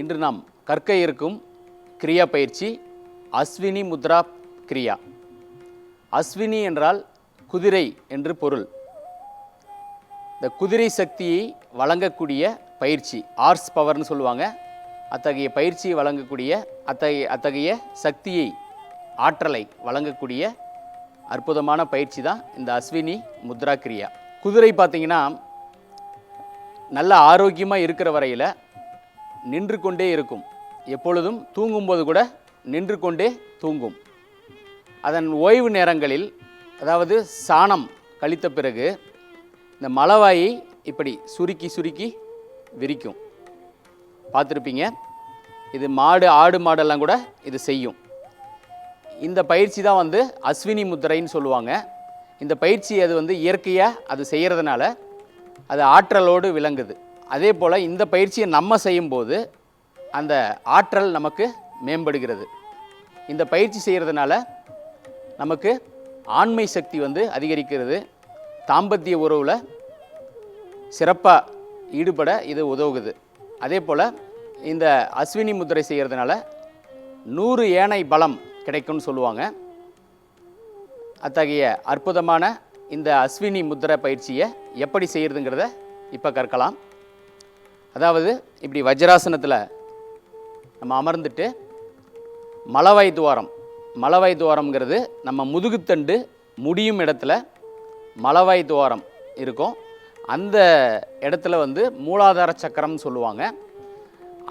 இன்று நாம் கற்க இருக்கும் கிரியா பயிற்சி அஸ்வினி முத்ரா கிரியா. அஸ்வினி என்றால் குதிரை என்று பொருள். இந்த குதிரை சக்தியை வழங்கக்கூடிய பயிற்சி, ஆர்ஸ் பவர்னு சொல்லுவாங்க. அத்தகைய பயிற்சியை வழங்கக்கூடிய அத்தகைய சக்தியை, ஆற்றலை வழங்கக்கூடிய அற்புதமான பயிற்சி தான் இந்த அஸ்வினி முத்ரா கிரியா. குதிரை பார்த்திங்கன்னா நல்ல ஆரோக்கியமாக இருக்கிற வரையில் நின்று கொண்டே இருக்கும். எப்பொழுதும் தூங்கும்போது கூட நின்று கொண்டே தூங்கும். அதன் ஓய்வு நேரங்களில், அதாவது சாணம் கழித்த பிறகு இந்த மலவாயை இப்படி சுருக்கி சுருக்கி விரிக்கும். பார்த்துருப்பீங்க. இது ஆடு மாடெல்லாம் கூட இது செய்யும். இந்த பயிற்சி தான் வந்து அஸ்வினி முத்திரைன்னு சொல்லுவாங்க. இந்த பயிற்சி அது இயற்கையாக அது செய்கிறதுனால அது ஆற்றலோடு விளங்குது. அதே போல் இந்த பயிற்சியை நம்ம செய்யும்போது அந்த ஆற்றல் நமக்கு மேம்படுகிறது. இந்த பயிற்சி செய்கிறதுனால நமக்கு ஆண்மை சக்தி அதிகரிக்கிறது. தாம்பத்திய உறவில் சிறப்பாக ஈடுபட இது உதவுகுது. அதே போல் இந்த அஸ்வினி முத்திரை செய்கிறதுனால 100 யானை பலம் கிடைக்கும்னு சொல்லுவாங்க. அத்தகைய அற்புதமான இந்த அஸ்வினி முத்திரை பயிற்சியை எப்படி செய்கிறதுங்கிறத இப்போ கற்கலாம். அதாவது இப்படி வஜ்ராசனத்தில் நம்ம அமர்ந்துட்டு மலவாய் துவாரம்ங்கிறது நம்ம முதுகுத்தண்டு முடியும் இடத்துல மலவாய் துவாரம் இருக்கும். அந்த இடத்துல மூலாதார சக்கரம்னு சொல்லுவாங்க.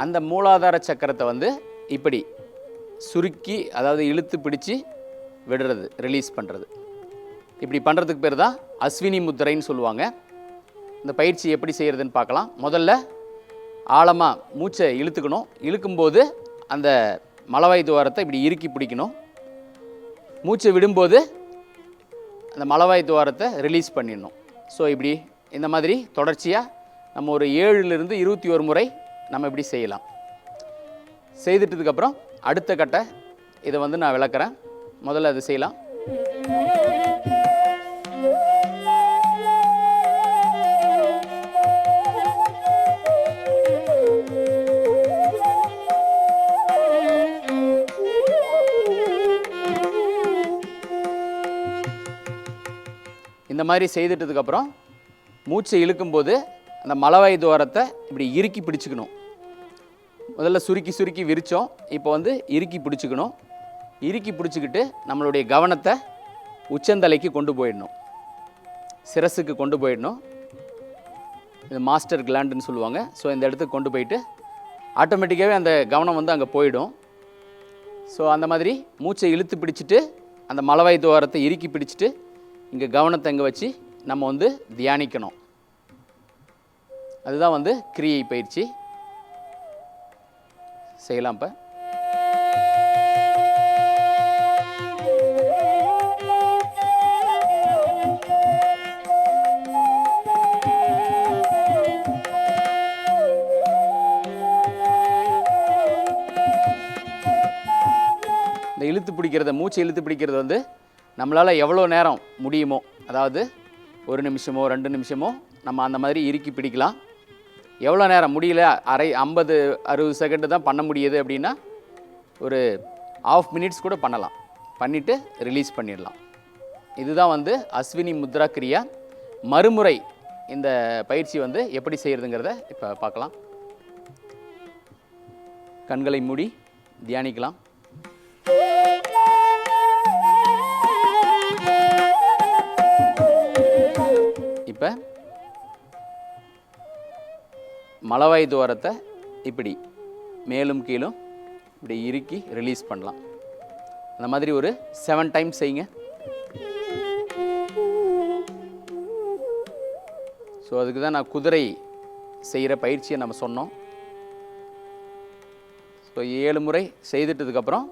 அந்த மூலாதார சக்கரத்தை இப்படி சுருக்கி, அதாவது இழுத்து பிடிச்சி விடுறது, ரிலீஸ் பண்ணுறது. இப்படி பண்ணுறதுக்கு பேர் தான் அஸ்வினி முத்திரைன்னு சொல்லுவாங்க. இந்த பயிற்சி எப்படி செய்கிறதுன்னு பார்க்கலாம். முதல்ல ஆழமாக மூச்சை இழுத்துக்கணும். இழுக்கும்போது அந்த மலவாய் துவாரத்தை இப்படி இறுக்கி பிடிக்கணும். மூச்சை விடும்போது அந்த மலவாய் துவாரத்தை ரிலீஸ் பண்ணிடணும். ஸோ இப்படி இந்த மாதிரி தொடர்ச்சியாக நம்ம ஒரு 7லிருந்து 21 முறை நம்ம இப்படி செய்யலாம். செய்துட்டதுக்கப்புறம் அடுத்த கட்ட இதை நான் விளக்குறேன். முதல்ல அது செய்யலாம். இந்த மாதிரி செய்துட்டதுக்கப்புறம் மூச்சை இழுக்கும்போது அந்த மலவாய் துவாரத்தை இப்படி இறுக்கி பிடிச்சிக்கணும். முதல்ல சுருக்கி சுருக்கி விரித்தோம். இப்போ இறுக்கி பிடிச்சிக்கணும். இறுக்கி பிடிச்சிக்கிட்டு நம்மளுடைய கவனத்தை உச்சந்தலைக்கு கொண்டு போயிடணும், சிரசுக்கு கொண்டு போயிடணும். இது மாஸ்டர் கிளாண்டுன்னு சொல்லுவாங்க. ஸோ இந்த இடத்துக்கு கொண்டு போயிட்டு ஆட்டோமேட்டிக்காகவே அந்த கவனம் அங்கே போயிடும். ஸோ அந்த மாதிரி மூச்சை இழுத்து பிடிச்சிட்டு அந்த மலவாய் துவாரத்தை இறுக்கி பிடிச்சிட்டு இங்கே கவனத்தை இங்கே வச்சு நம்ம தியானிக்கணும். அதுதான் கிரியை பயிற்சி. செய்யலாம். இப்போ இந்த இழுத்து பிடிக்கிறத, மூச்சை இழுத்து பிடிக்கிறது நம்மளால் எவ்வளோ நேரம் முடியுமோ, அதாவது 1 நிமிஷமோ 2 நிமிஷமோ நம்ம அந்த மாதிரி இறுக்கி பிடிக்கலாம். எவ்வளோ நேரம் முடியல, 50-60 செகண்டு தான் பண்ண முடியுது அப்படின்னா ஒரு 1/2 மினிட்ஸ் கூட பண்ணலாம். பண்ணிவிட்டு ரிலீஸ் பண்ணிடலாம். இதுதான் அஸ்வினி முத்ரா கிரியா. மறுமுறை இந்த பயிற்சி எப்படி செய்கிறதுங்கிறத இப்போ பார்க்கலாம். கண்களை மூடி தியானிக்கலாம். இப்போ மலவாய் துவாரத்தை இப்படி மேலும் கீழும் இப்படி இறுக்கி ரிலீஸ் பண்ணலாம். அந்த மாதிரி ஒரு 7 டைம்ஸ் செய்யுங்க. ஸோ அதுக்கு தான் நான் குதிரை செய்கிற பயிற்சியை நம்ம சொன்னோம். ஸோ 7 முறை செய்துட்டதுக்கப்புறம்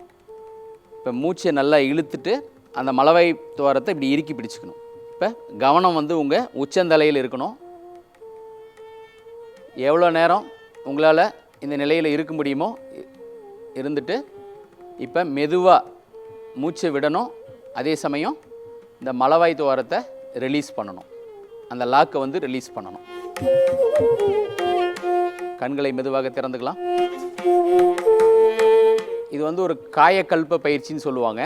இப்போ மூச்சை நல்லா இழுத்துட்டு அந்த மலவாய் துவாரத்தை இப்படி இறுக்கி பிடிச்சிக்கணும். இப்போ கவனம் உங்கள் உச்சந்தலையில் இருக்கணும். எவ்வளோ நேரம் உங்களால் இந்த நிலையில் இருக்க முடியுமோ இருந்துட்டு இப்போ மெதுவாக மூச்சை விடணும். அதே சமயம் இந்த மலவாய் துவாரத்தை ரிலீஸ் பண்ணணும். அந்த லாக்கை ரிலீஸ் பண்ணணும். கண்களை மெதுவாக திறந்துக்கலாம். இது வந்து ஒரு காயக்கல்ப பயிற்சின்னு சொல்லுவாங்க.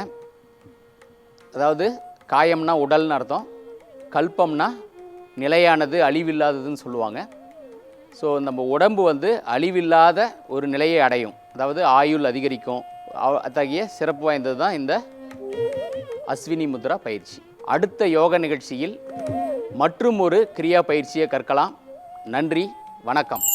அதாவது காயம்னா உடல்னு அர்த்தம், கல்பம்னா நிலையானது, அழிவில்லாததுன்னு சொல்லுவாங்க. ஸோ நம்ம உடம்பு வந்து அழிவில்லாத ஒரு நிலையை அடையும், அதாவது ஆயுள் அதிகரிக்கும். அத்தகைய சிறப்பு வாய்ந்தது தான் இந்த அஸ்வினி முத்ரா பயிற்சி. அடுத்த யோக நிகழ்ச்சியில் மற்றும் ஒரு கிரியா பயிற்சியை கற்கலாம். நன்றி, வணக்கம்.